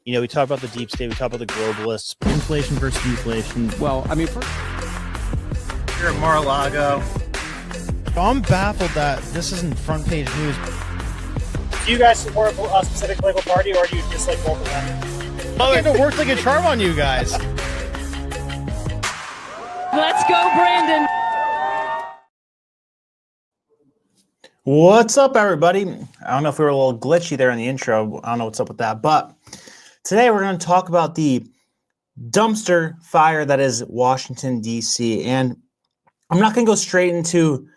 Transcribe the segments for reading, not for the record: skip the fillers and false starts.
You know, we talk about the deep state, we talk about the globalists. Inflation versus deflation. Well, I mean, Here at Mar-a-Lago. I'm baffled that this isn't front page news. Do you guys support a specific political party, or do you dislike both of them? Oh, it worked like a charm on you guys. Let's go, Brandon. What's up, everybody? I don't know if we were a little glitchy there in the intro. I don't know what's up with that. But today we're going to talk about the dumpster fire that is Washington, D.C. And I'm not going to go straight into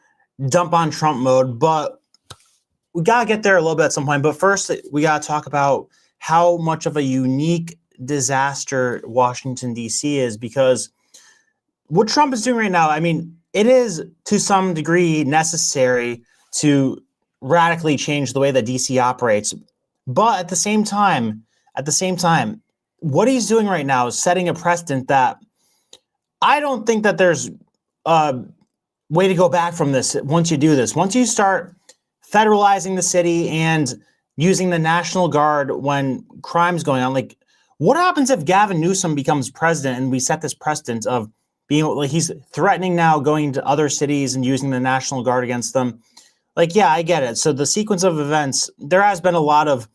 dump on Trump mode, but we got to get there a little bit at some point. But first, we got to talk about how much of a unique disaster Washington, D.C. is, because what Trump is doing right now, I mean, it is to some degree necessary to radically change the way that DC operates. But at the same time, what he's doing right now is setting a precedent that I don't think that there's a way to go back from this once you do this. Once you start federalizing the city and using the National Guard when crime's going on, like, what happens if Gavin Newsom becomes president and we set this precedent of being, like, he's threatening now going to other cities and using the National Guard against them? Like, yeah, I get it. So the sequence of events, there has been a lot of,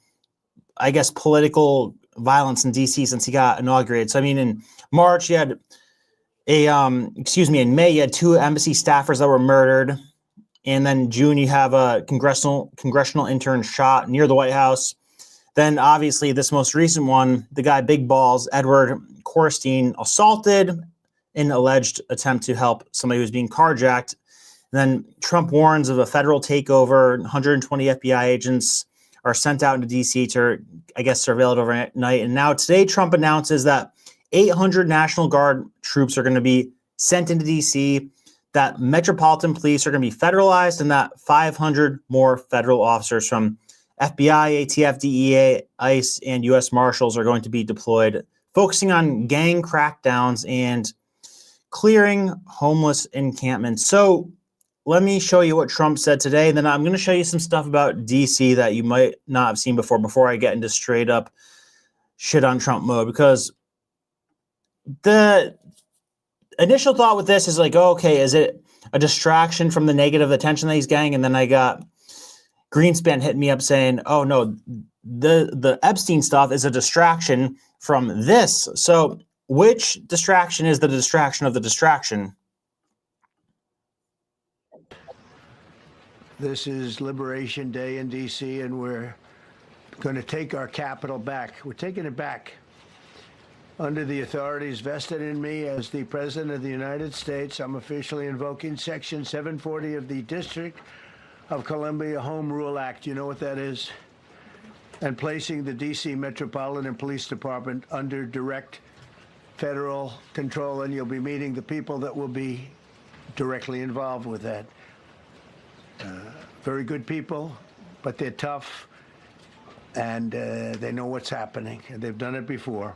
I guess, political violence in DC since he got inaugurated. So, I mean, in March, you had in May, you had 2 embassy staffers that were murdered. And then June, you have a congressional intern shot near the White House. Then, obviously, this most recent one, the guy Big Balls, Edward Korstein, assaulted in an alleged attempt to help somebody who was being carjacked. Then Trump warns of a federal takeover. 120 FBI agents are sent out into D.C. to, I guess, surveil it overnight. And now today, Trump announces that 800 National Guard troops are going to be sent into D.C., that Metropolitan Police are going to be federalized, and that 500 more federal officers from FBI, ATF, DEA, ICE, and U.S. Marshals are going to be deployed, focusing on gang crackdowns and clearing homeless encampments. So let me show you what Trump said today, and then I'm going to show you some stuff about D.C. that you might not have seen before I get into straight up shit on Trump mode, because the initial thought with this is like, okay, is it a distraction from the negative attention that he's getting? And then I got Greenspan hitting me up saying, oh, no, the Epstein stuff is a distraction from this. So which distraction is the distraction of the distraction? This is Liberation Day in D.C., and we're going to take our capital back. We're taking it back. Under the authorities vested in me as the President of the United States, I'm officially invoking Section 740 of the District of Columbia Home Rule Act. You know what that is? And placing the D.C. Metropolitan Police Department under direct federal control, and you'll be meeting the people that will be directly involved with that. Very good people, but they're tough, and they know what's happening, and they've done it before.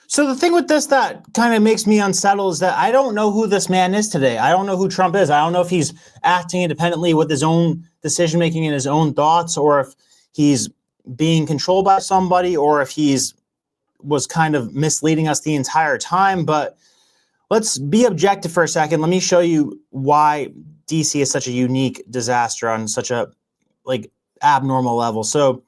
So the thing with this that kind of makes me unsettled is that I don't know who this man is today. I don't know who Trump is. I don't know if he's acting independently with his own decision-making and his own thoughts, or if he's being controlled by somebody, or if was kind of misleading us the entire time. But let's be objective for a second. Let me show you why DC is such a unique disaster on such a abnormal level. So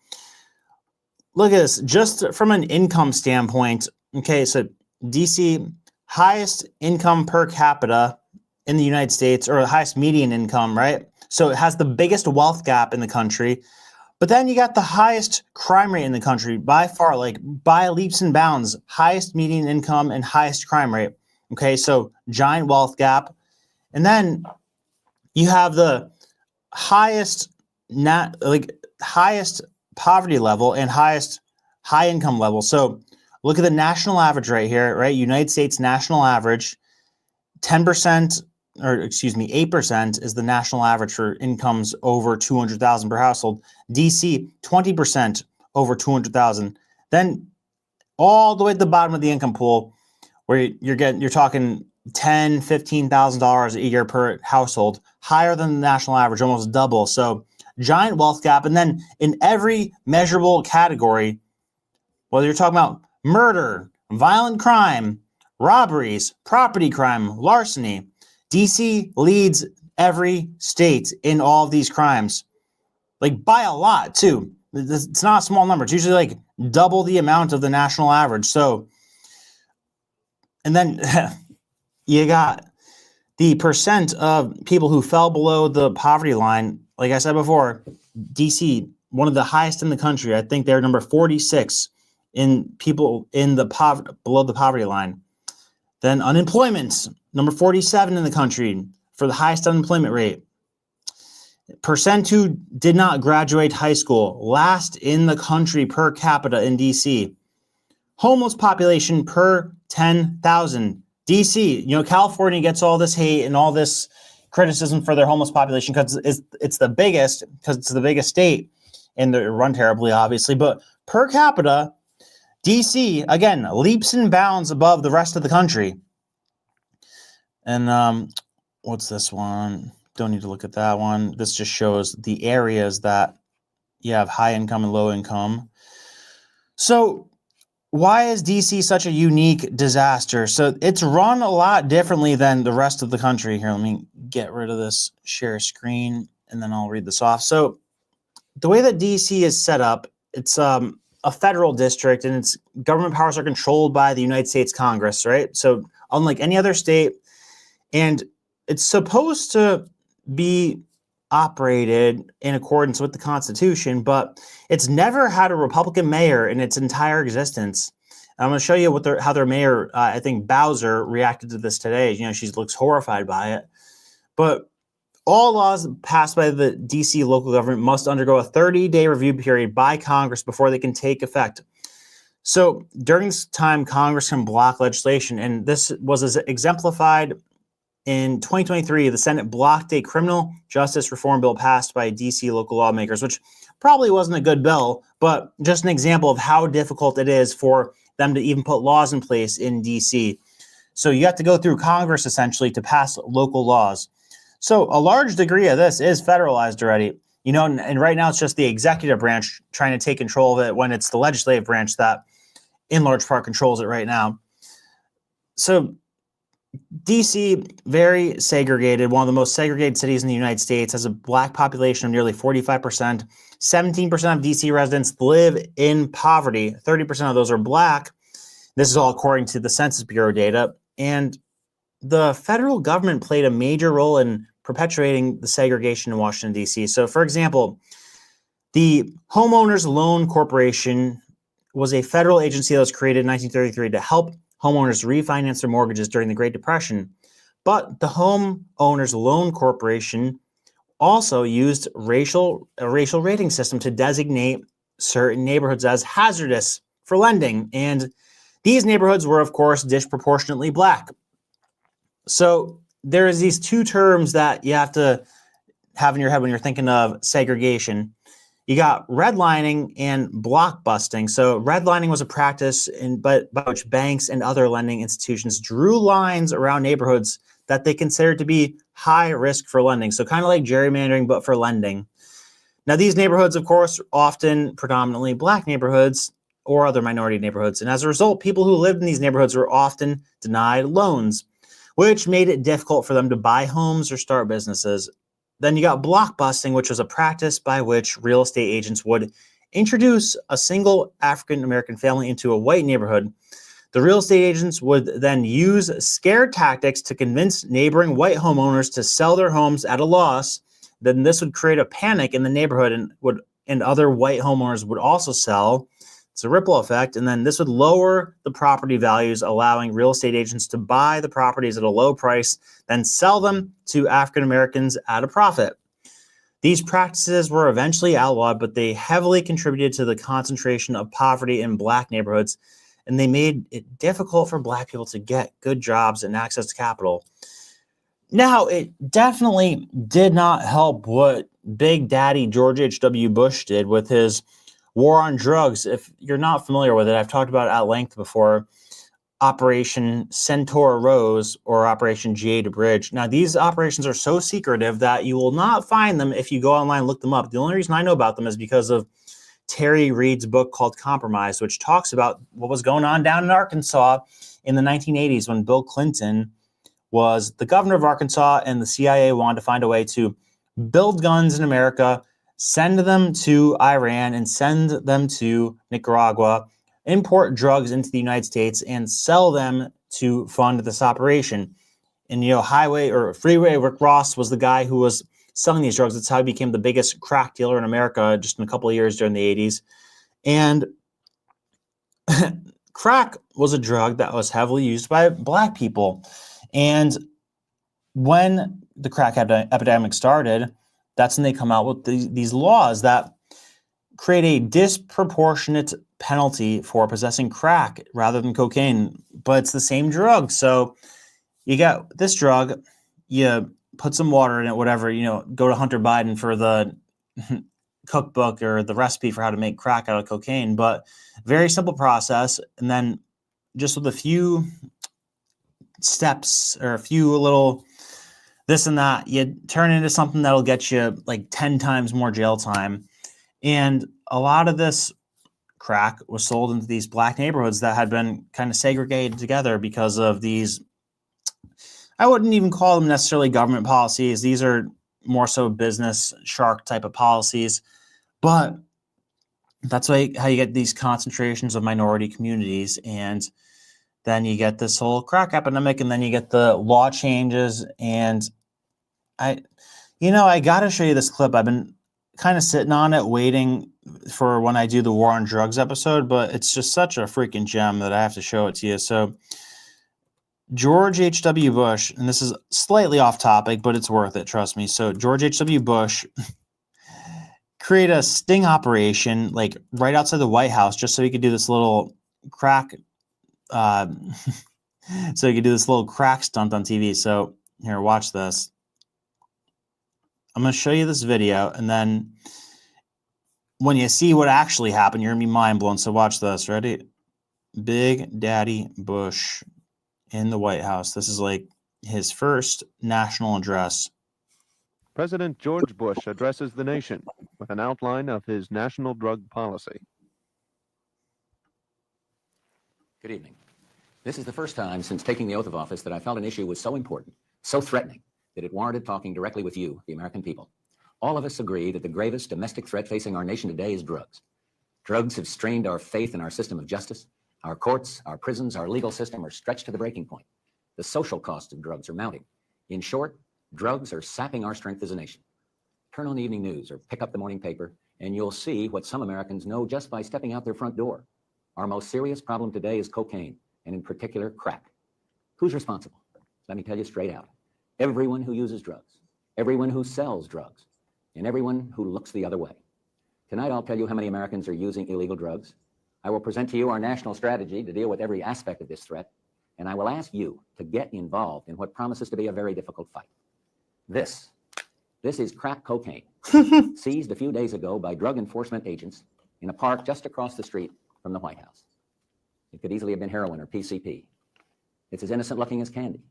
look at this, just from an income standpoint. Okay, so DC, highest income per capita in the United States, or the highest median income, right? So it has the biggest wealth gap in the country. But then you got the highest crime rate in the country by far, by leaps and bounds, highest median income and highest crime rate. Okay, so giant wealth gap. And then you have the highest highest poverty level and highest high income level. So look at the national average right here, right? United States national average, 8% is the national average for incomes over 200,000 per household. DC, 20% over 200,000. Then all the way at the bottom of the income pool, where you're talking $10,000, $15,000 a year per household, higher than the national average, almost double. So giant wealth gap. And then in every measurable category, whether you're talking about murder, violent crime, robberies, property crime, larceny, DC leads every state in all of these crimes, like by a lot too. It's not a small number. It's usually like double the amount of the national average. So, and then you got the percent of people who fell below the poverty line. Like I said before, DC, one of the highest in the country. I think they're number 46 in people in the below the poverty line. Then unemployment, number 47 in the country for the highest unemployment rate. Percent who did not graduate high school, last in the country per capita in DC. Homeless population per 10,000. DC, California gets all this hate and all this criticism for their homeless population because it's the biggest state, and they run terribly, obviously. But per capita, DC, again, leaps and bounds above the rest of the country. And what's this one? Don't need to look at that one. This just shows the areas that you have high income and low income. So why is DC such a unique disaster? So it's run a lot differently than the rest of the country. Here, let me get rid of this share screen, and then I'll read this off. So the way that DC is set up, it's a federal district, and its government powers are controlled by the United States Congress, right? So unlike any other state, and it's supposed to be operated in accordance with the Constitution, but it's never had a Republican mayor in its entire existence. And I'm going to show you how their mayor, I think Bowser, reacted to this today. She looks horrified by it. But all laws passed by the DC local government must undergo a 30-day review period by Congress before they can take effect. So during this time, Congress can block legislation, and this was exemplified in 2023. The Senate blocked a criminal justice reform bill passed by DC local lawmakers, which probably wasn't a good bill, but just an example of how difficult it is for them to even put laws in place in DC. So you have to go through Congress essentially to pass local laws. So a large degree of this is federalized already, and right now it's just the executive branch trying to take control of it when it's the legislative branch that in large part controls it right now. So DC, very segregated, one of the most segregated cities in the United States, has a black population of nearly 45%. 17% of DC residents live in poverty. 30% of those are black. This is all according to the Census Bureau data. And the federal government played a major role in perpetuating the segregation in Washington, D.C. So, for example, the Homeowners Loan Corporation was a federal agency that was created in 1933 to help homeowners refinance their mortgages during the Great Depression. But the Homeowners Loan Corporation also used a racial rating system to designate certain neighborhoods as hazardous for lending. And these neighborhoods were, of course, disproportionately black. So there is these two terms that you have to have in your head when you're thinking of segregation. You got redlining and block busting. So redlining was a practice by which banks and other lending institutions drew lines around neighborhoods that they considered to be high risk for lending. So kind of like gerrymandering, but for lending. Now, these neighborhoods, of course, often predominantly black neighborhoods or other minority neighborhoods. And as a result, people who lived in these neighborhoods were often denied loans, which made it difficult for them to buy homes or start businesses. Then you got block busting, which was a practice by which real estate agents would introduce a single African-American family into a white neighborhood. The real estate agents would then use scare tactics to convince neighboring white homeowners to sell their homes at a loss. Then this would create a panic in the neighborhood, and other white homeowners would also sell. It's a ripple effect. And then this would lower the property values, allowing real estate agents to buy the properties at a low price, then sell them to African Americans at a profit. These practices were eventually outlawed, but they heavily contributed to the concentration of poverty in black neighborhoods, and they made it difficult for black people to get good jobs and access to capital. Now, it definitely did not help what Big Daddy George H.W. Bush did with his war on drugs. If you're not familiar with it, I've talked about it at length before. Operation Centaur Rose or Operation Jade Bridge. Now, these operations are so secretive that you will not find them if you go online and look them up. The only reason I know about them is because of Terry Reid's book called Compromise, which talks about what was going on down in Arkansas in the 1980s when Bill Clinton was the governor of Arkansas and the CIA wanted to find a way to build guns in America, send them to Iran and send them to Nicaragua, import drugs into the United States and sell them to fund this operation. And, Highway or Freeway Rick Ross was the guy who was selling these drugs. That's how he became the biggest crack dealer in America just in a couple of years during the 80s. And crack was a drug that was heavily used by black people. And when the crack epidemic started, that's when they come out with these laws that create a disproportionate penalty for possessing crack rather than cocaine, but it's the same drug. So you got this drug, you put some water in it, whatever, go to Hunter Biden for the cookbook or the recipe for how to make crack out of cocaine, but very simple process. And then just with a few steps or a few little this and that, you turn into something that'll get you like 10 times more jail time. And a lot of this crack was sold into these black neighborhoods that had been kind of segregated together because of these, I wouldn't even call them necessarily government policies. These are more so business shark type of policies. But that's how you get these concentrations of minority communities. And then you get this whole crack epidemic, and then you get the law changes. And I got to show you this clip. I've been kind of sitting on it, waiting for when I do the War on Drugs episode, but it's just such a freaking gem that I have to show it to you. So George H.W. Bush, and this is slightly off topic, but it's worth it, trust me. So George H.W. Bush created a sting operation like right outside the White House just so he could do this little crack so he could do this little crack stunt on TV. So here, watch this. I'm going to show you this video, and then when you see what actually happened, you're going to be mind blown. So watch this. Ready? Big Daddy Bush in the White House. This is like his first national address. President George Bush addresses the nation with an outline of his national drug policy. Good evening. This is the first time since taking the oath of office that I felt an issue was so important, so threatening, that it warranted talking directly with you, the American people. All of us agree that the gravest domestic threat facing our nation today is drugs. Drugs have strained our faith in our system of justice. Our courts, our prisons, our legal system are stretched to the breaking point. The social costs of drugs are mounting. In short, drugs are sapping our strength as a nation. Turn on the evening news or pick up the morning paper, and you'll see what some Americans know just by stepping out their front door. Our most serious problem today is cocaine, and in particular, crack. Who's responsible? Let me tell you straight out. Everyone who uses drugs, everyone who sells drugs, and everyone who looks the other way. Tonight, I'll tell you how many Americans are using illegal drugs. I will present to you our national strategy to deal with every aspect of this threat, and I will ask you to get involved in what promises to be a very difficult fight. This is crack cocaine, seized a few days ago by drug enforcement agents in a park just across the street from the White House. It could easily have been heroin or PCP. It's as innocent looking as candy,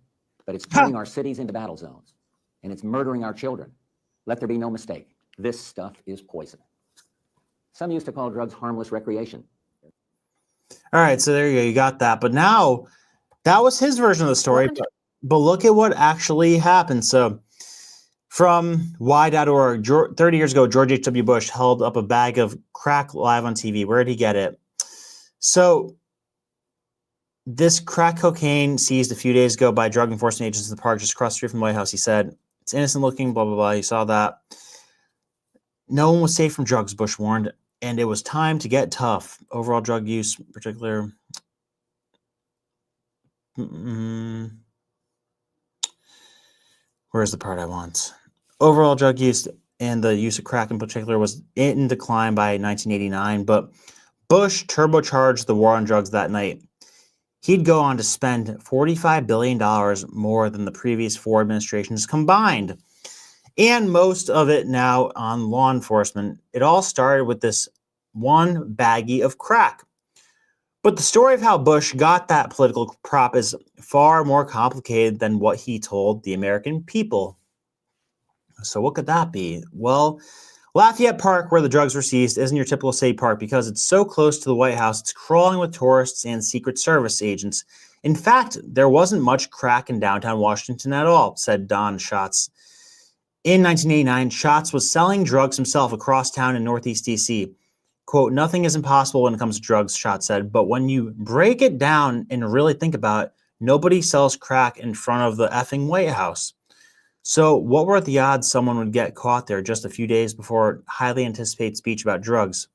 but it's turning our cities into battle zones, and it's murdering our children. Let there be no mistake. This stuff is poison. Some used to call drugs harmless recreation. All right, so there you go. You got that. But now, that was his version of the story. But look at what actually happened. So from Y.org, 30 years ago, George H.W. Bush held up a bag of crack live on TV. Where did he get it? So this crack cocaine seized a few days ago by drug enforcement agents in the park just across the street from the White House. He said, it's innocent looking, blah, blah, blah. You saw that. No one was safe from drugs, Bush warned, and it was time to get tough. Overall drug use, in particular. Where's the part I want? Overall drug use and the use of crack in particular was in decline by 1989, but Bush turbocharged the war on drugs that night. He'd go on to spend $45 billion more than the previous four administrations combined, and most of it now on law enforcement. It all started with this one baggie of crack. But the story of how Bush got that political prop is far more complicated than what he told the American people. So what could that be? Well, Lafayette Park, where the drugs were seized, isn't your typical state park because it's so close to the White House, it's crawling with tourists and Secret Service agents. In fact, there wasn't much crack in downtown Washington at all, said Don Schatz. In 1989, Schatz was selling drugs himself across town in Northeast D.C. Quote, nothing is impossible when it comes to drugs, Schatz said, but when you break it down and really think about it, nobody sells crack in front of the effing White House. So what were the odds someone would get caught there just a few days before highly anticipated speech about drugs?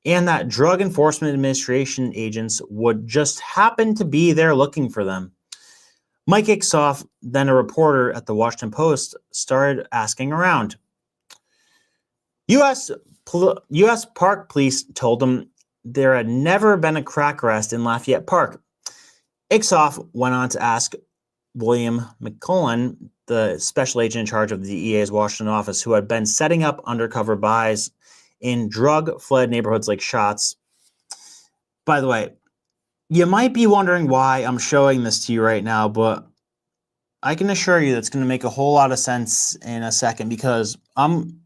And that Drug Enforcement Administration agents would just happen to be there looking for them. Mike Iksoff, then a reporter at the Washington Post, started asking around. U.S. Park Police told him there had never been a crack arrest in Lafayette Park. Iksoff went on to ask William McCullen, the special agent in charge of the DEA's Washington office, who had been setting up undercover buys in drug-fled neighborhoods like Schatz. By the way, you might be wondering why I'm showing this to you right now, but I can assure you that's going to make a whole lot of sense in a second because I'm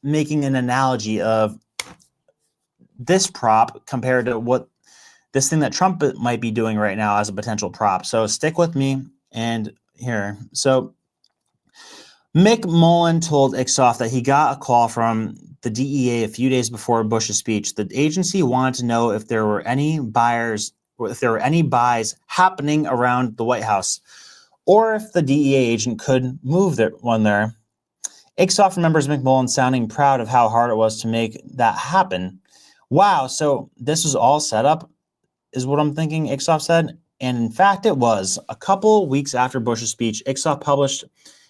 making an analogy of this prop compared to what this thing that Trump might be doing right now as a potential prop. So stick with me and here. So Mick Mullen told Iksoff that he got a call from the DEA a few days before Bush's speech. The agency wanted to know if there were any buys happening around the White House, or if the DEA agent could move one there. Iksoff remembers McMullen sounding proud of how hard it was to make that happen. Wow, so this was all set up, is what I'm thinking, Iksoff said. And in fact, it was. A couple weeks after Bush's speech, Iksoff published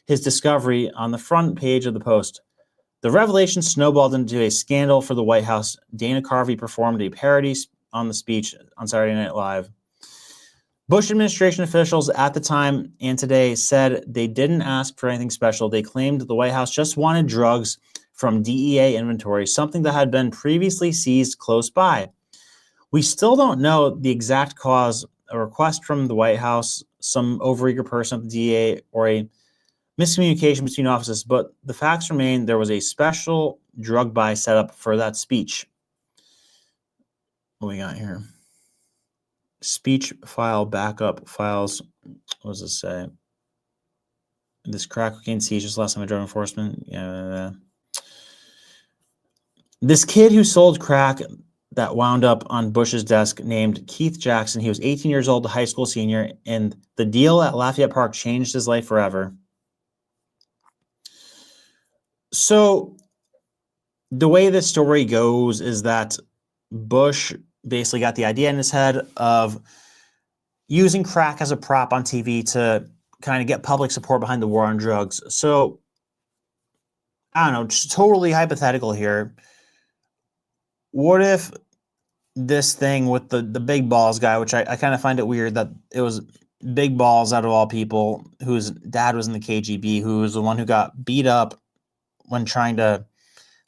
his discovery on the front page of the Post. The revelation snowballed into a scandal for the White House. Dana Carvey performed a parody on the speech on Saturday Night Live. Bush administration officials at the time and today said they didn't ask for anything special. They claimed the White House just wanted drugs from DEA inventory, something that had been previously seized close by. We still don't know the exact cause. A request from the White House, some overeager person at the DEA, or a miscommunication between offices, but the facts remain there was a special drug buy set up for that speech. What we got here? Speech file backup files. What does this say? This crack cocaine seizures last time at drug enforcement. Yeah. This kid who sold crack that wound up on Bush's desk named Keith Jackson. He was 18 years old, a high school senior, and the deal at Lafayette Park changed his life forever. So the way this story goes is that Bush basically got the idea in his head of using crack as a prop on TV to kind of get public support behind the war on drugs. So I don't know, just totally hypothetical here. What if this thing with the big balls guy, which I kind of find it weird that it was Big Balls out of all people, whose dad was in the KGB, who was the one who got beat up when trying to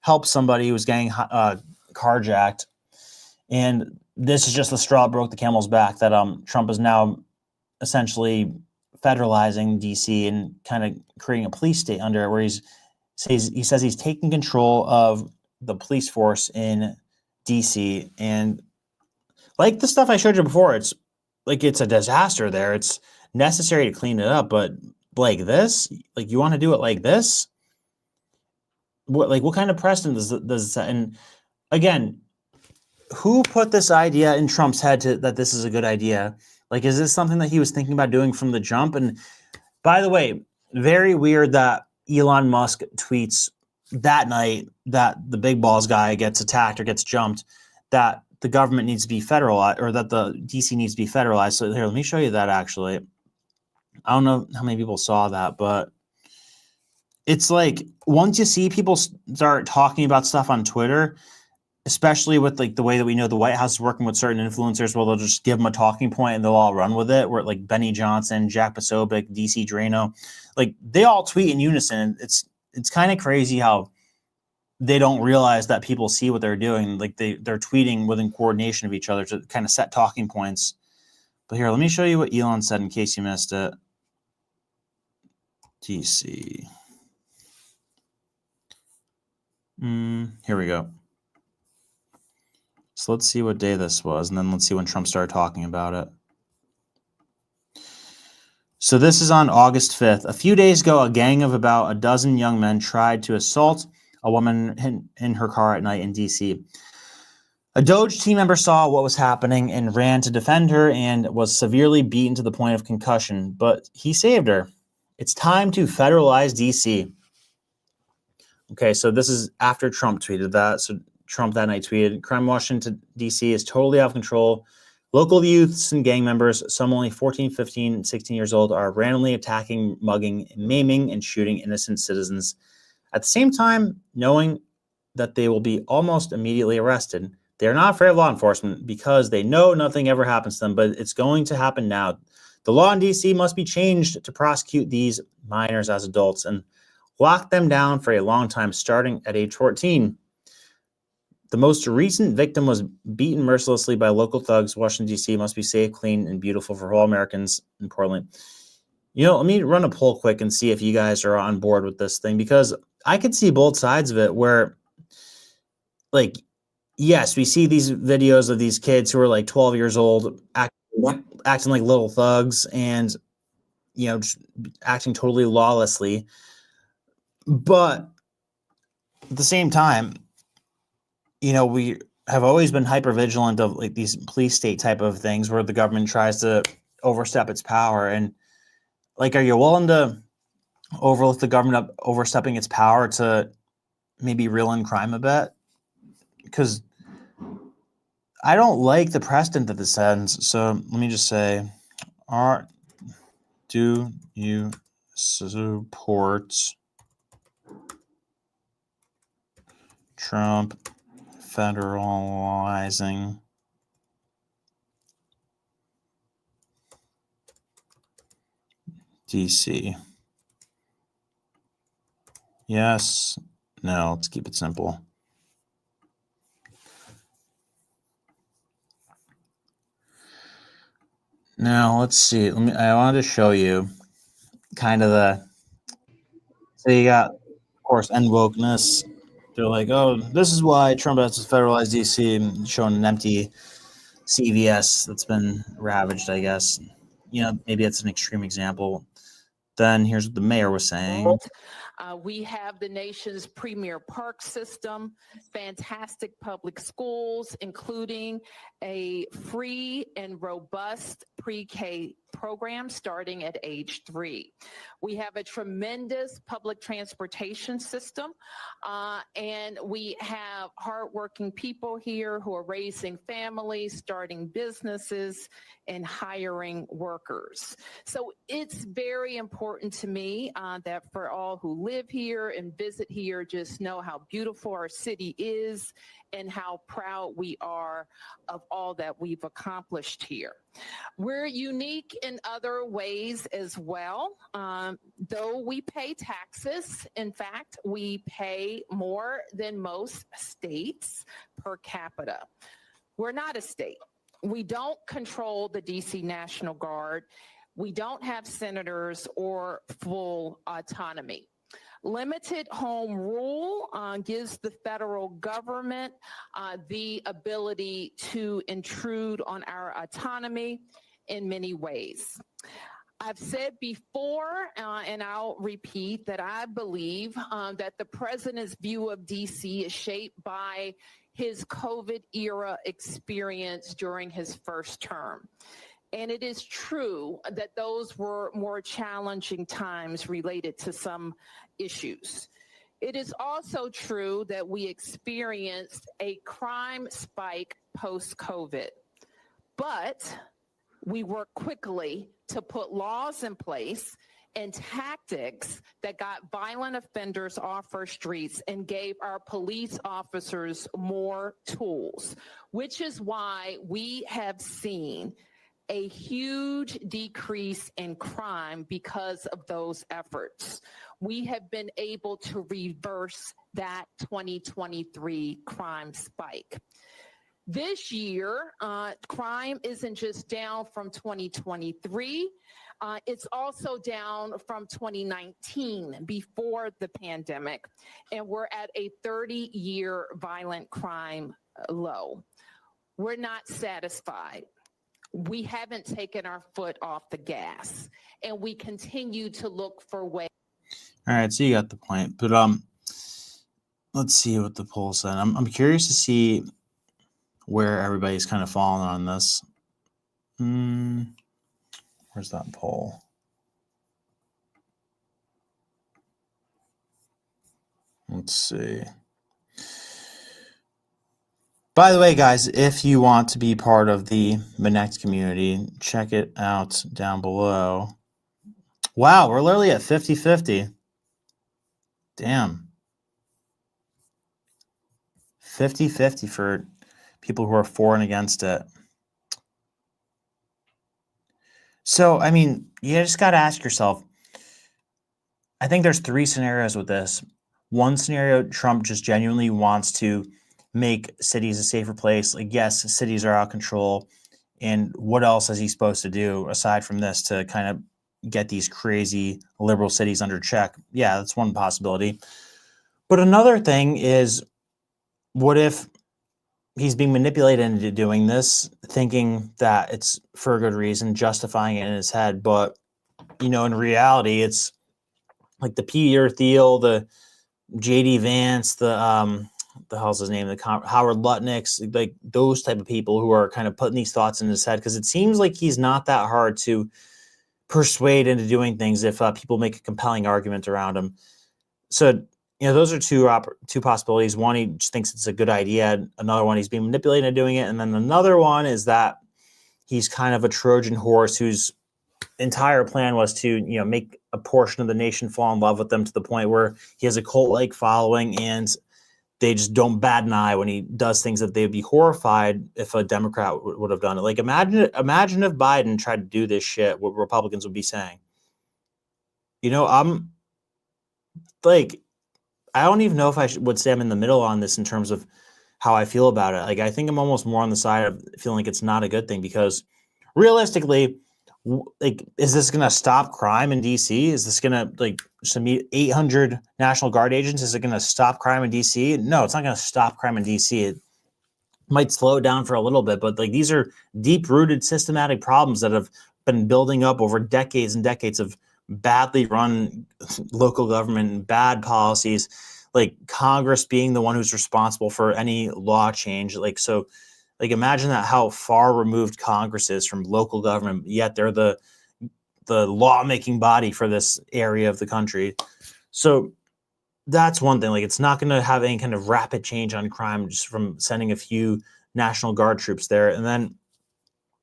help somebody who was getting carjacked. And this is just the straw that broke the camel's back that Trump is now essentially federalizing DC and kind of creating a police state under it, where he says he's taking control of the police force in DC. And like the stuff I showed you before, it's like it's a disaster there. It's necessary to clean it up, but like this, like you want to do it like this? What kind of precedent does it set? And again, who put this idea in Trump's head that this is a good idea? Like, is this something that he was thinking about doing from the jump? And by the way, very weird that Elon Musk tweets that night that the big balls guy gets attacked or gets jumped, that the government needs to be federalized, or that the DC needs to be federalized. So here, let me show you that actually. I don't know how many people saw that, but it's like once you see people start talking about stuff on Twitter, especially with like the way that we know the White House is working with certain influencers, where they'll just give them a talking point and they'll all run with it. Where like Benny Johnson, Jack Posobiec, DC Drano, like they all tweet in unison. It's kind of crazy how they don't realize that people see what they're doing. Like they're tweeting within coordination of each other to kind of set talking points. But here, let me show you what Elon said in case you missed it. DC. Here we go. So let's see what day this was, and then let's see when Trump started talking about it. So this is on August 5th. A few days ago, a gang of about a dozen young men tried to assault a woman in her car at night in D.C. A Doge team member saw what was happening and ran to defend her and was severely beaten to the point of concussion, but he saved her. It's time to federalize D.C. Okay, so this is after Trump tweeted that. So Trump that night tweeted, crime in Washington, D.C. is totally out of control. Local youths and gang members, some only 14, 15, 16 years old, are randomly attacking, mugging, maiming, and shooting innocent citizens. At the same time, knowing that they will be almost immediately arrested, they are not afraid of law enforcement because they know nothing ever happens to them, but it's going to happen now. The law in D.C. must be changed to prosecute these minors as adults and lock them down for a long time, starting at age 14. The most recent victim was beaten mercilessly by local thugs. Washington, D.C. must be safe, clean, and beautiful for all Americans in Portland. You know, let me run a poll quick and see if you guys are on board with this thing, because I could see both sides of it where, like, yes, we see these videos of these kids who are like 12 years old acting like little thugs and, you know, just acting totally lawlessly. But at the same time, you know, we have always been hyper vigilant of like these police state type of things where the government tries to overstep its power. And like, are you willing to overlook the government overstepping its power to maybe reel in crime a bit? Because I don't like the precedent that this sends. So let me just say, do you support Trump federalizing DC? Yes. No, let's keep it simple. Now, let's see. I wanted to show you kind of so you got, of course, invokeness. They're like, oh, this is why Trump has to federalize DC, and showing an empty CVS that's been ravaged, I guess. You know, maybe that's an extreme example. Then here's what the mayor was saying. We have the nation's premier park system, fantastic public schools, including a free and robust pre-K program starting at age 3. We have a tremendous public transportation system, and we have hardworking people here who are raising families, starting businesses, and hiring workers. So it's very important to me that for all who live here and visit here, just know how beautiful our city is and how proud we are of all that we've accomplished here. We're unique in other ways as well. Though we pay taxes, in fact, we pay more than most states per capita. We're not a state. We don't control the DC National Guard. We don't have senators or full autonomy. Limited home rule gives the federal government the ability to intrude on our autonomy in many ways. I've said before, and I'll repeat, that I believe that the president's view of DC is shaped by his COVID era experience during his first term. And it is true that those were more challenging times related to some issues. It is also true that we experienced a crime spike post-COVID, but we worked quickly to put laws in place and tactics that got violent offenders off our streets and gave our police officers more tools, which is why we have seen a huge decrease in crime because of those efforts. We have been able to reverse that 2023 crime spike. This year, crime isn't just down from 2023, it's also down from 2019, before the pandemic, and we're at a 30-year violent crime low. We're not satisfied. We haven't taken our foot off the gas, and we continue to look for ways. All right, so you got the point, but let's see what the poll said. I'm curious to see where everybody's kind of falling on this. Where's that poll? Let's see. By the way, guys, if you want to be part of the Minnect community, check it out down below. Wow, we're literally at 50-50. Damn. 50-50 for people who are for and against it. So, I mean, you just got to ask yourself, I think there's three scenarios with this. One scenario, Trump just genuinely wants to make cities a safer place. Like, yes, cities are out of control. And what else is he supposed to do aside from this to kind of get these crazy liberal cities under check? Yeah, that's one possibility. But another thing is, what if he's being manipulated into doing this, thinking that it's for a good reason, justifying it in his head? But, you know, in reality, it's like the Peter Thiel, the JD Vance, the hell's his name, the Howard Lutnick's, like those type of people who are kind of putting these thoughts in his head, because it seems like he's not that hard to persuade into doing things if people make a compelling argument around him. So, you know, those are two possibilities. One, he just thinks it's a good idea. Another one, he's being manipulated into doing it. And then another one is that he's kind of a Trojan horse whose entire plan was to, you know, make a portion of the nation fall in love with them to the point where he has a cult-like following and they just don't bat an eye when he does things that they'd be horrified if a Democrat would have done it. Like, imagine if Biden tried to do this shit, what Republicans would be saying. You know, I'm like, I don't even know if I would say I'm in the middle on this in terms of how I feel about it. Like, I think I'm almost more on the side of feeling like it's not a good thing, because realistically, like, is this going to stop crime in DC? Is this going to, like, some 800 National Guard agents? Is it going to stop crime in DC? No, it's not going to stop crime in DC. It might slow it down for a little bit, but like, these are deep-rooted systematic problems that have been building up over decades and decades of badly run local government and bad policies, like Congress being the one who's responsible for any law change. Like, so, like, imagine that, how far removed Congress is from local government, yet they're the lawmaking body for this area of the country. So that's one thing. Like, it's not going to have any kind of rapid change on crime just from sending a few National Guard troops there. And then,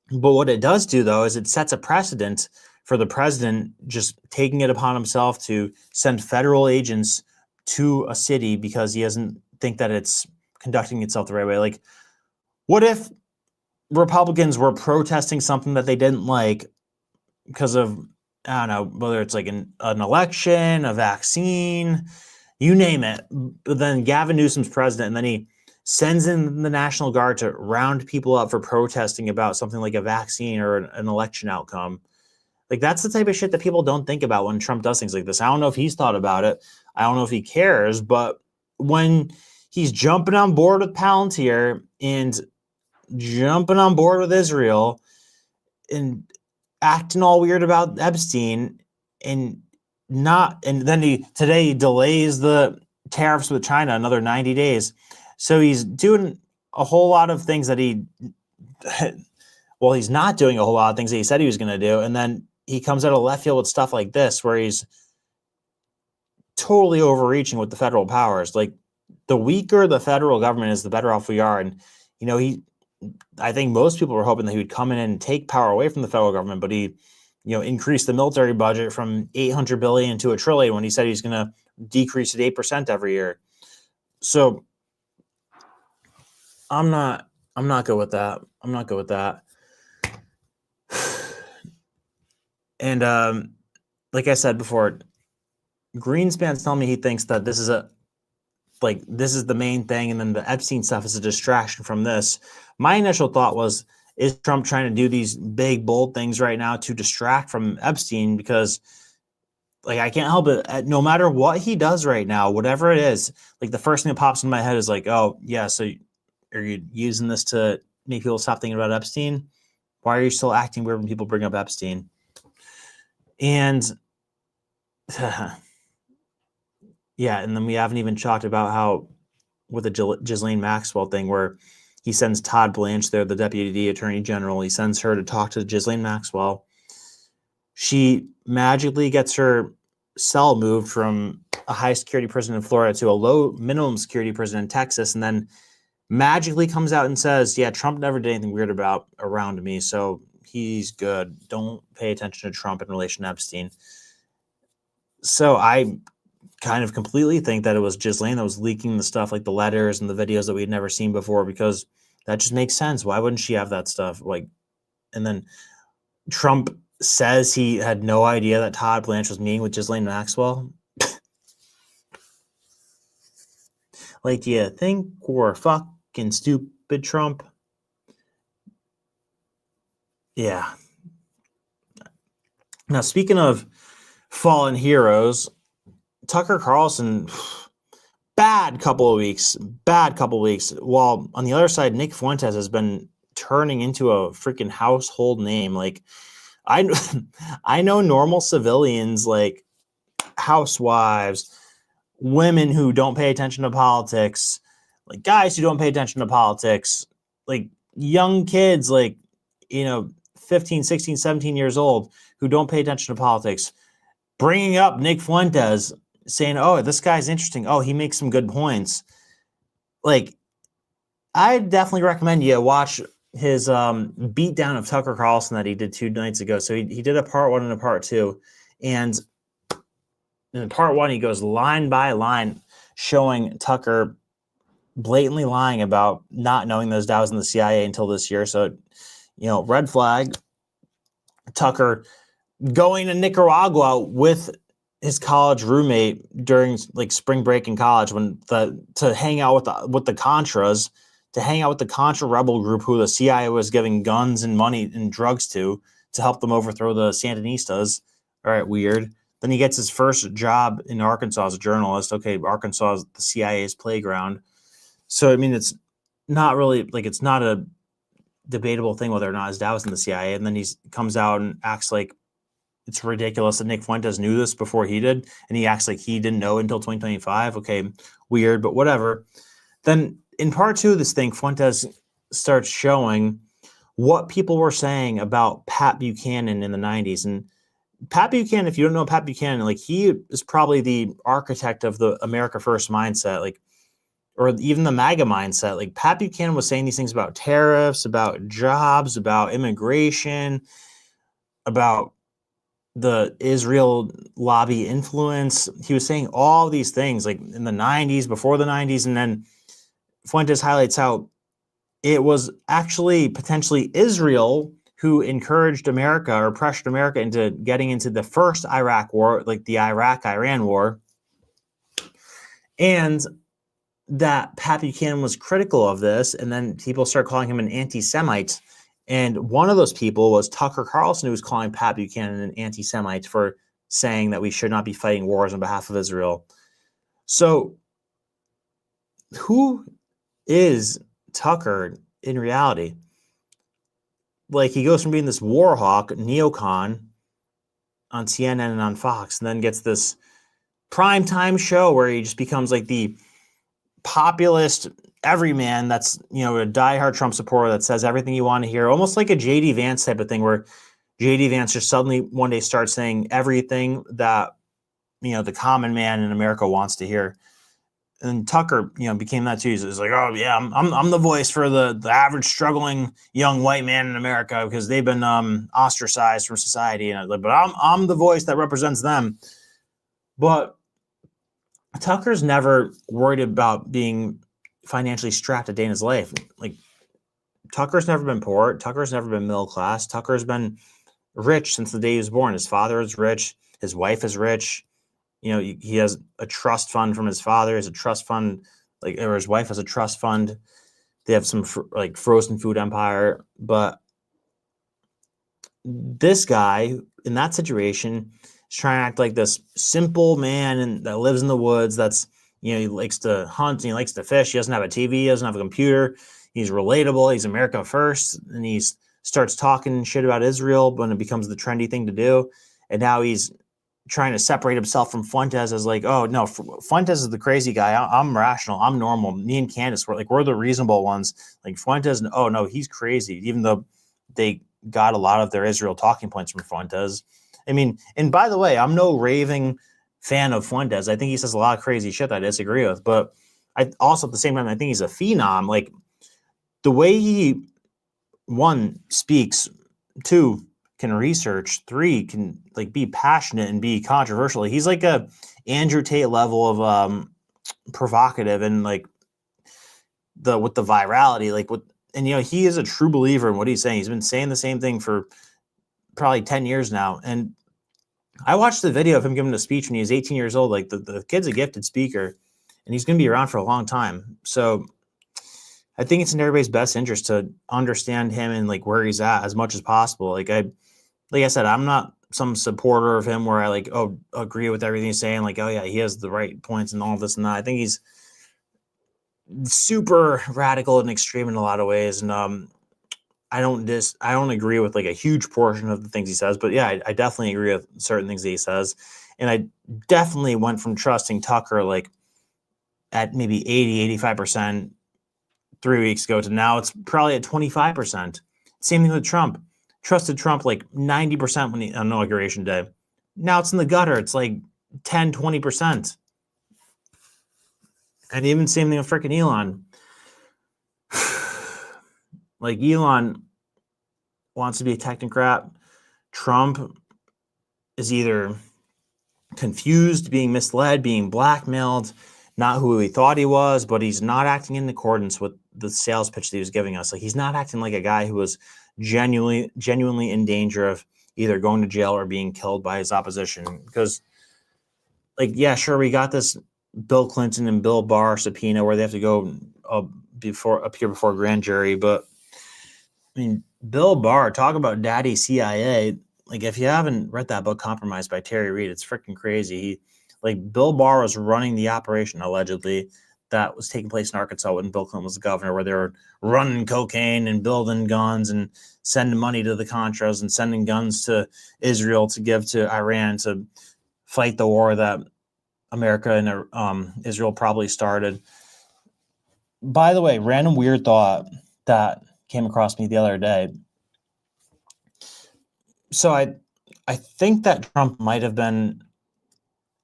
but what it does do, though, is it sets a precedent for the president just taking it upon himself to send federal agents to a city because he doesn't think that it's conducting itself the right way. Like, what if Republicans were protesting something that they didn't like because of, I don't know, whether it's like an election, a vaccine, you name it. But then Gavin Newsom's president, and then he sends in the National Guard to round people up for protesting about something like a vaccine or an election outcome. Like, that's the type of shit that people don't think about when Trump does things like this. I don't know if he's thought about it. I don't know if he cares, but when he's jumping on board with Palantir and jumping on board with Israel and acting all weird about Epstein and then today he delays the tariffs with China another 90 days. So he's doing a whole lot of things that he's not doing a whole lot of things that he said he was going to do. And then he comes out of left field with stuff like this, where he's totally overreaching with the federal powers. Like, the weaker the federal government is, the better off we are. And, you know, I think most people were hoping that he would come in and take power away from the federal government, but he, you know, increased the military budget from $800 billion to $1 trillion when he said he's going to decrease it 8% every year. So I'm not good with that. I'm not good with that. And like I said before, Greenspan's telling me he thinks that this is like this is the main thing, and then the Epstein stuff is a distraction from this. My initial thought was, is Trump trying to do these big, bold things right now to distract from Epstein? Because like I can't help it. No matter what he does right now, whatever it is, like the first thing that pops in my head is like, oh yeah, so are you using this to make people stop thinking about Epstein? Why are you still acting weird when people bring up Epstein? And yeah, and then we haven't even talked about how with the Ghislaine Maxwell thing where he sends Todd Blanche there, the deputy attorney general. He sends her to talk to Ghislaine Maxwell. She magically gets her cell moved from a high security prison in Florida to a low minimum security prison in Texas, and then magically comes out and says, yeah, Trump never did anything weird around me, so he's good. Don't pay attention to Trump in relation to Epstein. So I kind of completely think that it was Ghislaine that was leaking the stuff, like the letters and the videos that we'd never seen before, because that just makes sense. Why wouldn't she have that stuff? Like, and then Trump says he had no idea that Todd Blanche was meeting with Ghislaine Maxwell. Like, do you think we're fucking stupid, Trump? Yeah. Now, speaking of fallen heroes, Tucker Carlson, bad couple of weeks. While on the other side, Nick Fuentes has been turning into a freaking household name. Like, I know normal civilians, like housewives, women who don't pay attention to politics, like guys who don't pay attention to politics, like young kids, like, 15, 16, 17 years old who don't pay attention to politics, bringing up Nick Fuentes, saying, oh, this guy's interesting. Oh, he makes some good points. Like, I definitely recommend you watch his beatdown of Tucker Carlson that he did 2 nights ago. So he did a part 1 and a part 2. And in part 1, he goes line by line showing Tucker blatantly lying about not knowing those Dows in the CIA until this year. So, red flag. Tucker going to Nicaragua with his college roommate during like spring break in college to hang out with the Contras, to hang out with the Contra rebel group who the CIA was giving guns and money and drugs to help them overthrow the Sandinistas. All right, weird. Then he gets his first job in Arkansas as a journalist. Okay, Arkansas is the CIA's playground. So, I mean, it's not really like it's not a debatable thing whether or not his dad was in the CIA. And then he comes out and acts like it's ridiculous that Nick Fuentes knew this before he did. And he acts like he didn't know until 2025. Okay, weird, but whatever. Then in part 2 of this thing, Fuentes starts showing what people were saying about Pat Buchanan in the 90s. And Pat Buchanan, if you don't know Pat Buchanan, like he is probably the architect of the America First mindset, like, or even the MAGA mindset. Like Pat Buchanan was saying these things about tariffs, about jobs, about immigration, about the Israel lobby influence. He was saying all these things like in the 90s, before the 90s. And then Fuentes highlights how it was actually potentially Israel who encouraged America or pressured America into getting into the first Iraq war, like the Iraq-Iran war. And that Pat Buchanan was critical of this. And then people start calling him an anti-Semite. And one of those people was Tucker Carlson, who was calling Pat Buchanan an anti-Semite for saying that we should not be fighting wars on behalf of Israel. So who is Tucker in reality? Like he goes from being this war hawk, neocon on CNN and on Fox, and then gets this primetime show where he just becomes like the populist everyman that's, a diehard Trump supporter that says everything you want to hear, almost like a JD Vance type of thing where JD Vance just suddenly one day starts saying everything that, the common man in America wants to hear. And Tucker, became that too. He's like, oh yeah, I'm the voice for the average struggling young white man in America because they've been ostracized from society. And but I'm the voice that represents them. But Tucker's never worried about being financially strapped a day in his life. Like Tucker's never been poor. Tucker's never been middle class. Tucker's been rich since the day he was born. His father is rich. His wife is rich. he has a trust fund from his father. He has a trust fund, or his wife has a trust fund. They have some frozen food empire. But this guy in that situation is trying to act like this simple man that lives in the woods. That's, he likes to hunt and he likes to fish. He doesn't have a TV. He doesn't have a computer. He's relatable. He's America first. And he starts talking shit about Israel when it becomes the trendy thing to do. And now he's trying to separate himself from Fuentes as oh no, Fuentes is the crazy guy. I'm rational. I'm normal. Me and Candace, we're the reasonable ones. Fuentes, oh no, he's crazy. Even though they got a lot of their Israel talking points from Fuentes. I mean, and by the way, I'm no raving fan of Fuentes. I think he says a lot of crazy shit that I disagree with. But I also, at the same time, I think he's a phenom. The way he, 1, speaks, 2, can research, 3, can be passionate and be controversial. He's like a Andrew Tate level of provocative and with the virality, and he is a true believer in what he's saying. He's been saying the same thing for probably 10 years now. And I watched the video of him giving a speech when he was 18 years old. The kid's a gifted speaker and he's going to be around for a long time. So I think it's in everybody's best interest to understand him and where he's at as much as possible. Like I said, I'm not some supporter of him where I agree with everything he's saying. Oh yeah, he has the right points and all of this and that. I think he's super radical and extreme in a lot of ways. And I don't agree with a huge portion of the things he says, but yeah, I definitely agree with certain things that he says. And I definitely went from trusting Tucker at maybe 80-85% 3 weeks ago to now it's probably at 25%. Same thing with Trump. Trusted Trump 90% on Inauguration Day. Now it's in the gutter. It's 10-20%. And even same thing with freaking Elon. Elon wants to be a technocrat. Trump is either confused, being misled, being blackmailed, not who he thought he was, but he's not acting in accordance with the sales pitch that he was giving us. He's not acting like a guy who was genuinely in danger of either going to jail or being killed by his opposition. Because, yeah, sure, we got this Bill Clinton and Bill Barr subpoena where they have to go appear before a grand jury. But I mean, Bill Barr, talk about daddy CIA. If you haven't read that book, Compromised by Terry Reid, it's freaking crazy. Bill Barr was running the operation allegedly that was taking place in Arkansas when Bill Clinton was the governor, where they were running cocaine and building guns and sending money to the Contras and sending guns to Israel to give to Iran to fight the war that America and Israel probably started. By the way, random weird thought that came across me the other day. So I think that Trump might have been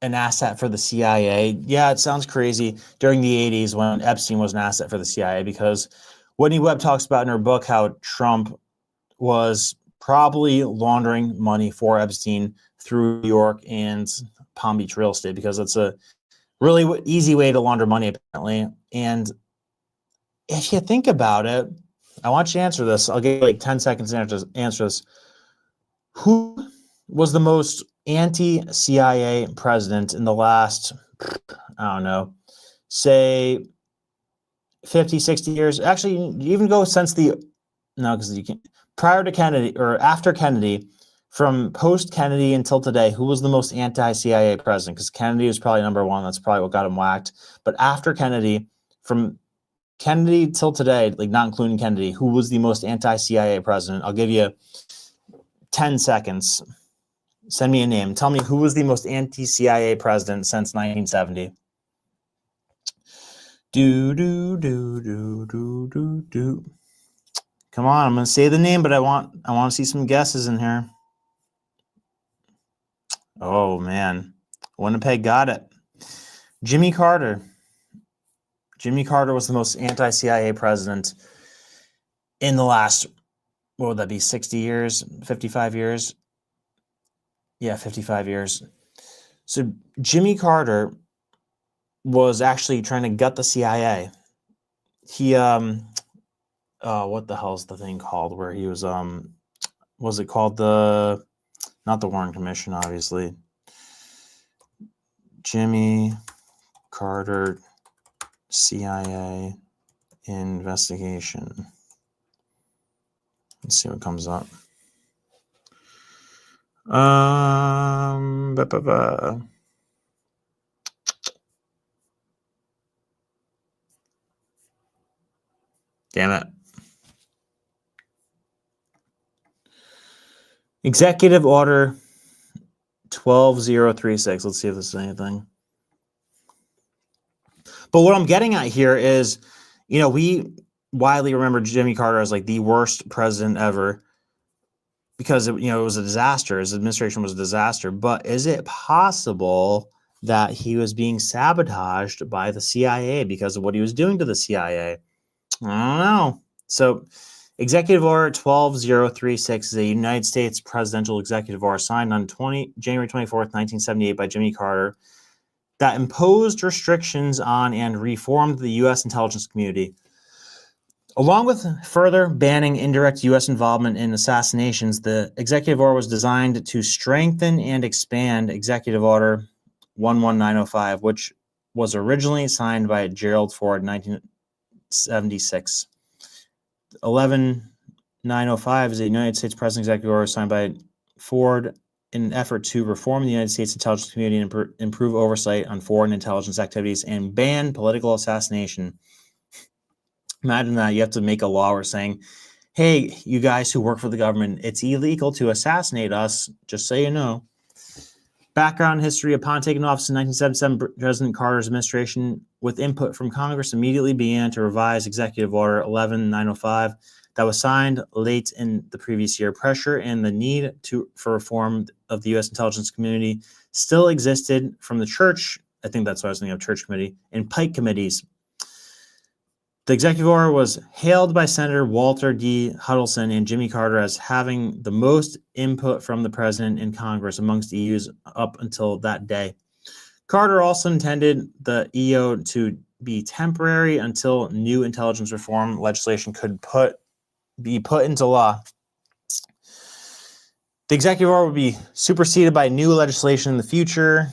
an asset for the CIA. Yeah, it sounds crazy during the 80s when Epstein was an asset for the CIA, because Whitney Webb talks about in her book how Trump was probably laundering money for Epstein through New York and Palm Beach real estate, because it's a really easy way to launder money, apparently. And if you think about it, I want you to answer this. I'll give you 10 seconds to answer this. Who was the most anti-CIA president in the last, I don't know, say 50, 60 years? Actually, even go since because you can't, prior to Kennedy or after Kennedy, from post-Kennedy until today, who was the most anti-CIA president? Because Kennedy was probably number one. That's probably what got him whacked. But after Kennedy, from Kennedy till today, not including Kennedy, who was the most anti-CIA president? I'll give you 10 seconds. Send me a name. Tell me who was the most anti-CIA president since 1970. Come on, I'm going to say the name, but I want to see some guesses in here. Oh, man. Winnipeg got it. Jimmy Carter. Jimmy Carter was the most anti-CIA president in the last, what would that be, 60 years, 55 years? Yeah, 55 years. So Jimmy Carter was actually trying to gut the CIA. He, what the hell is the thing called where he was it called not the Warren Commission, obviously. Jimmy Carter CIA investigation. Let's see what comes up. Damn it. Executive Order 12036. Let's see if this is anything. But what I'm getting at here is, we widely remember Jimmy Carter as like the worst president ever because, it was a disaster. His administration was a disaster. But is it possible that he was being sabotaged by the CIA because of what he was doing to the CIA? I don't know. So Executive Order 12036 is a United States presidential executive order signed on January 24th, 1978 by Jimmy Carter that imposed restrictions on and reformed the U.S. intelligence community. Along with further banning indirect U.S. involvement in assassinations, the executive order was designed to strengthen and expand Executive Order 11905, which was originally signed by Gerald Ford in 1976. 11905 is a United States President Executive Order signed by Ford in an effort to reform the United States intelligence community and improve oversight on foreign intelligence activities and ban political assassination. Imagine that. You have to make a law where saying, hey, you guys who work for the government, it's illegal to assassinate us, just so you know. Background history: upon taking office in 1977, President Carter's administration, with input from Congress, immediately began to revise Executive Order 11905 that was signed late in the previous year. Pressure and the need for reform of the U.S. intelligence community still existed from the church. I think that's what I was thinking of, church committee, and Pike committees. The executive order was hailed by Senator Walter D. Huddleston and Jimmy Carter as having the most input from the president in Congress amongst EUs up until that day. Carter also intended the EO to be temporary until new intelligence reform legislation could be put into law. The executive order would be superseded by new legislation in the future.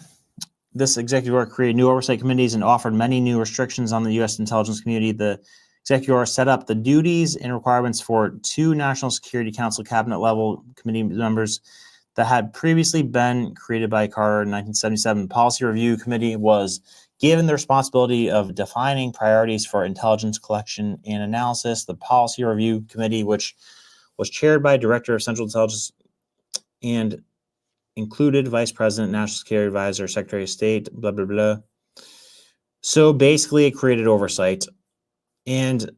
This executive order created new oversight committees and offered many new restrictions on the U.S. intelligence community. The executive order set up the duties and requirements for 2 National Security Council cabinet level committee members that had previously been created by Carter in 1977. The Policy Review Committee was given the responsibility of defining priorities for intelligence collection and analysis. The Policy Review Committee, which was chaired by Director of Central Intelligence and included Vice President, National Security Advisor, Secretary of State, blah, blah, blah. So basically it created oversight. And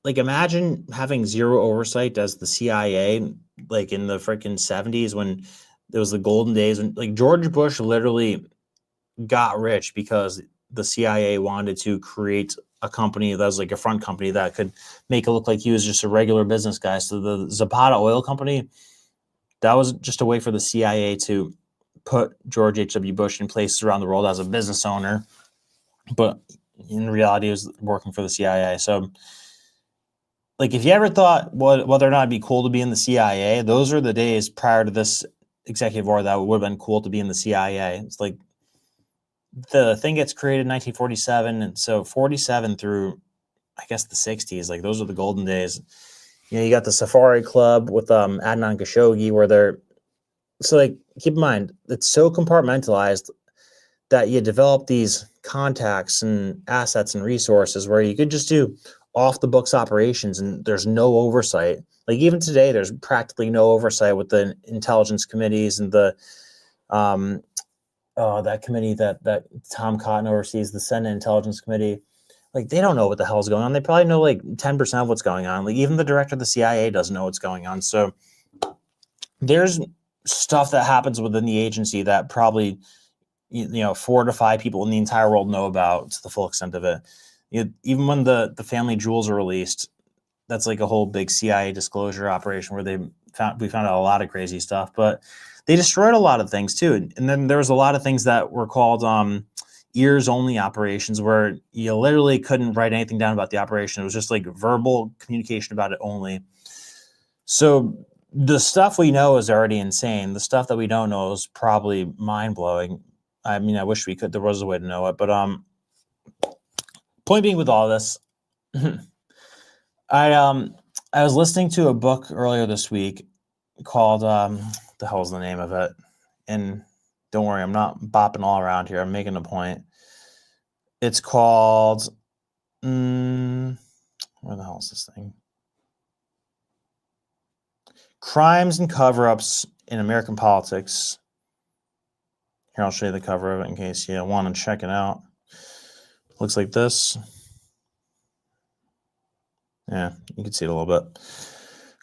imagine having zero oversight as the CIA, like in the freaking 70s when there was the golden days when George Bush literally got rich because the CIA wanted to create a company that was like a front company that could make it look like he was just a regular business guy. So the Zapata Oil Company, that was just a way for the CIA to put George H.W. Bush in places around the world as a business owner. But in reality, it was working for the CIA. So, if you ever thought whether or not it'd be cool to be in the CIA, those are the days prior to this executive order that would have been cool to be in the CIA. It's like the thing gets created in 1947. And so 47 through, I guess, the 60s, those are the golden days. You got the Safari Club with Adnan Khashoggi where they're keep in mind, it's so compartmentalized that you develop these contacts and assets and resources where you could just do off the books operations and there's no oversight. Even today, there's practically no oversight with the intelligence committees and the that committee that Tom Cotton oversees, the Senate Intelligence Committee. They don't know what the hell's going on. They probably know 10% of what's going on. Even the director of the CIA doesn't know what's going on. So there's stuff that happens within the agency that probably 4 to 5 people in the entire world know about to the full extent of it. Even when the family jewels are released, that's a whole big CIA disclosure operation where we found out a lot of crazy stuff. But they destroyed a lot of things too. And then there was a lot of things that were called ears only operations where you literally couldn't write anything down about the operation. It was just verbal communication about it only. So the stuff we know is already insane. The stuff that we don't know is probably mind blowing. I mean, I wish there was a way to know it, but point being with all this, I was listening to a book earlier this week called the hell's the name of it? And don't worry, I'm not bopping all around here. I'm making a point. It's called where the hell is this thing? Crimes and Cover-Ups in American Politics. Here, I'll show you the cover of it in case you want to check it out. Looks like this. Yeah, you can see it a little bit.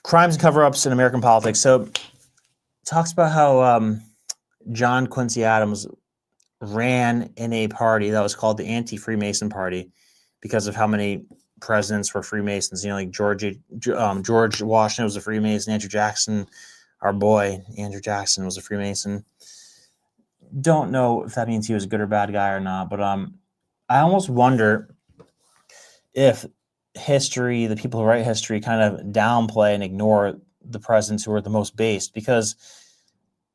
Crimes and Cover-Ups in American Politics. So it talks about how John Quincy Adams ran in a party that was called the Anti-Freemason Party because of how many presidents were Freemasons. You know, like George Washington was a Freemason. Andrew Jackson, our boy Andrew Jackson, was a Freemason. Don't know if that means he was a good or bad guy or not, but I almost wonder if history, the people who write history, kind of downplay and ignore the presidents who were the most based, because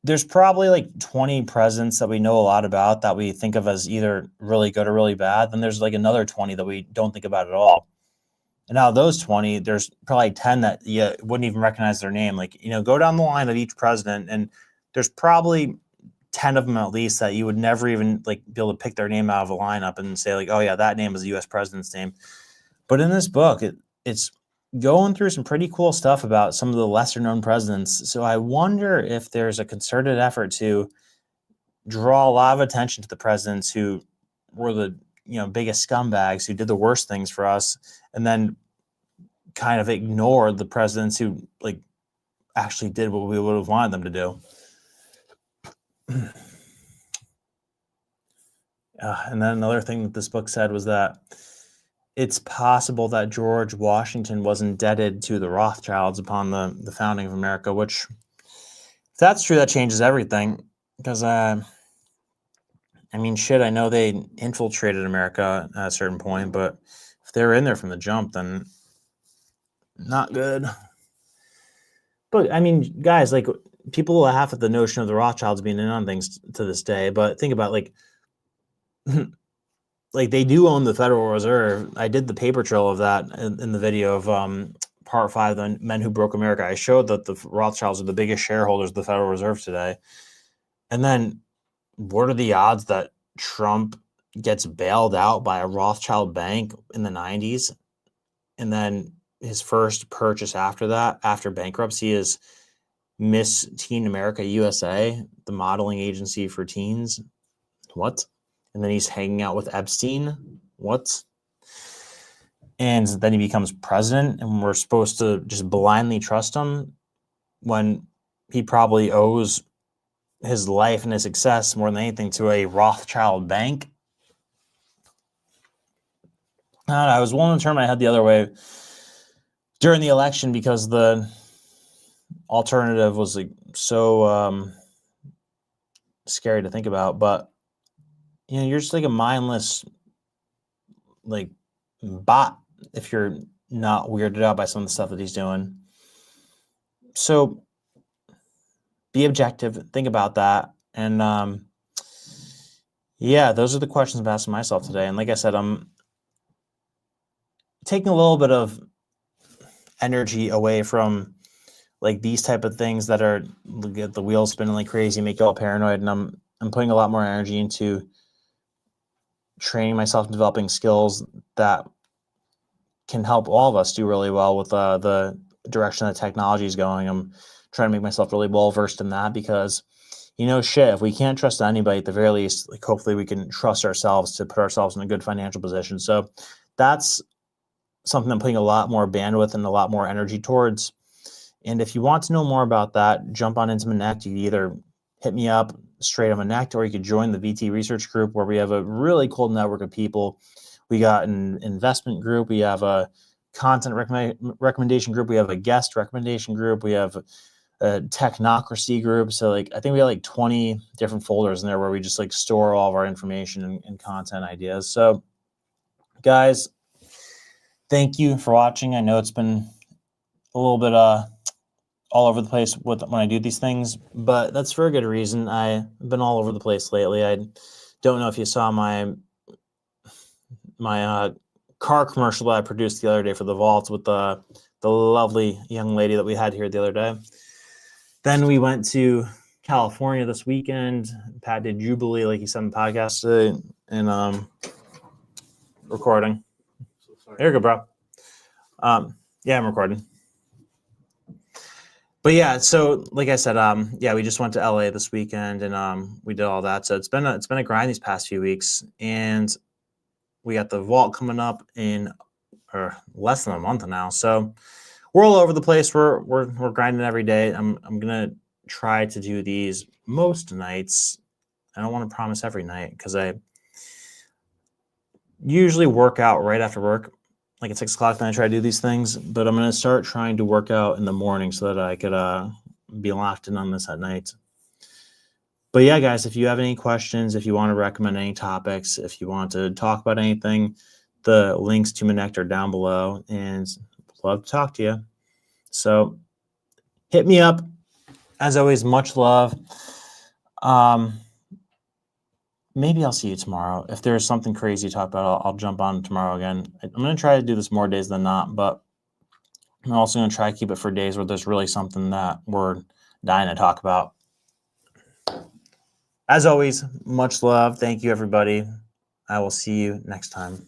there's probably like 20 presidents that we know a lot about that we think of as either really good or really bad. Then there's like another 20 that we don't think about at all. And out of those 20, there's probably 10 that you wouldn't even recognize their name. Like, you know, go down the line of each president, and there's probably 10 of them at least that you would never even like be able to pick their name out of a lineup and say like, oh yeah, that name is the U.S. president's name. But in this book, it's going through some pretty cool stuff about some of the lesser known presidents. So I wonder if there's a concerted effort to draw a lot of attention to the presidents who were the, you know, biggest scumbags, who did the worst things for us, and then kind of ignore the presidents who like actually did what we would have wanted them to do. And then another thing that this book said was that it's possible that George Washington was indebted to the Rothschilds upon the founding of America, which, if that's true, that changes everything. Because, I mean, shit, I know they infiltrated America at a certain point, but if they were in there from the jump, then not good. But, I mean, guys, like, people laugh at the notion of the Rothschilds being in on things to this day, but think about, like, like they do own the Federal Reserve. I did the paper trail of that in the video of part 5, the Men Who Broke America. I showed that the Rothschilds are the biggest shareholders of the Federal Reserve today. And then what are the odds that Trump gets bailed out by a Rothschild bank in the 90s? And then his first purchase after that, after bankruptcy, is Miss Teen America USA, the modeling agency for teens. What? And then he's hanging out with Epstein. What? And then he becomes president, and we're supposed to just blindly trust him when he probably owes his life and his success more than anything to a Rothschild bank. I was willing to turn my head the other way during the election because the alternative was like so scary to think about. But you know, you're just like a mindless like bot if you're not weirded out by some of the stuff that he's doing. So be objective, think about that. And yeah, those are the questions I'm asking myself today. And like I said, I'm taking a little bit of energy away from like these type of things that are get the wheels spinning like crazy, make you all paranoid. And I'm putting a lot more energy into training myself and developing skills that can help all of us do really well with the direction that technology is going. I'm trying to make myself really well versed in that because, you know, shit, if we can't trust anybody, at the very least, like hopefully we can trust ourselves to put ourselves in a good financial position. So that's something I'm putting a lot more bandwidth and a lot more energy towards. And if you want to know more about that, jump on into Minnect. You can either hit me up straight on Minnect, or you could join the VT research group where we have a really cool network of people. We got an investment group. We have a content recommendation group. We have a guest recommendation group. We have a technocracy group. So like, I think we have like 20 different folders in there where we just like store all of our information and content ideas. So guys, thank you for watching. I know it's been a little bit all over the place when I do these things, but that's for a good reason. I've been all over the place lately. I don't know if you saw my car commercial that I produced the other day for the vaults with the lovely young lady that we had here the other day. Then we went to California this weekend. Pat did Jubilee, like he said in the podcast today, and recording. There you go, bro. Yeah, I'm recording. But yeah, so like I said, yeah, we just went to LA this weekend and we did all that. So it's been a grind these past few weeks, and we got the vault coming up in less than a month now. So we're all over the place. We're grinding every day. I'm gonna try to do these most nights. I don't want to promise every night because I usually work out right after work, like at 6 o'clock. Then I try to do these things, but I'm gonna start trying to work out in the morning so that I could be locked in on this at night. But yeah, guys, if you have any questions, if you want to recommend any topics, if you want to talk about anything, the links to Minnect are down below, and love to talk to you. So hit me up. As always, much love. Maybe I'll see you tomorrow. If there's something crazy to talk about, I'll jump on tomorrow again. I'm going to try to do this more days than not, but I'm also going to try to keep it for days where there's really something that we're dying to talk about. As always, much love. Thank you, everybody. I will see you next time.